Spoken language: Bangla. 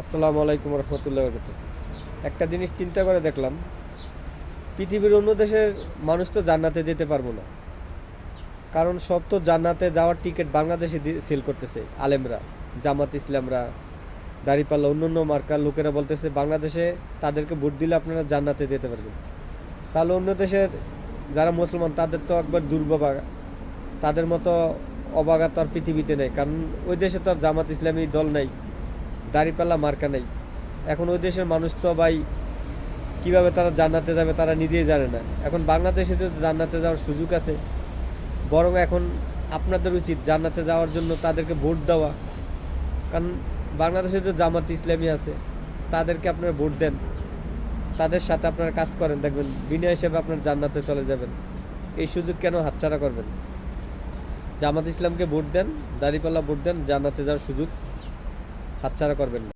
আসসালামু আলাইকুম রহমতুল্লাহ বরকাতুহ। একটা জিনিস চিন্তা করে দেখলাম, পৃথিবীর অন্য দেশের মানুষ তো জান্নাতে যেতে পারবো না, কারণ সব তো জান্নাতে যাওয়ার টিকিট বাংলাদেশে সেল করতেছে আলেমরা, জামাত ইসলামরা, দাঁড়িপাল্লা, অন্য অন্য মার্কার লোকেরা বলতেছে বাংলাদেশে তাদেরকে ভোট দিলে আপনারা জান্নাতে যেতে পারবেন। তাহলে অন্য দেশের যারা মুসলমান তাদের তো একবার দুর্ভাগা, তাদের মতো অবাগা তো আর পৃথিবীতে নেই, কারণ ওই দেশে তো আর জামাত ইসলামী দল নাই, দাঁড়িপাল্লা মার্কা নেই। এখন ওই দেশের মানুষ তো ভাই কিভাবে তারা জান্নাতে যাবে তারা নিজেই জানে না। এখন বাংলাদেশে তো জান্নাতে যাওয়ার সুযোগ আছে, বরং এখন আপনাদের উচিত জান্নাতে যাওয়ার জন্য তাদেরকে ভোট দেওয়া। কারণ বাংলাদেশে যে জামাত ইসলামী আছে তাদেরকে আপনারা ভোট দেন, তাদের সাথে আপনারা কাজ করেন, দেখবেন বিনা হিসেবে আপনার জান্নাতে চলে যাবেন। এই সুযোগ কেন হাতছাড়া করবেন? জামাত ইসলামকে ভোট দেন, দাঁড়িপাল্লা ভোট দেন, জান্নাতে যাওয়ার সুযোগ হাতছাড়া করবেন না।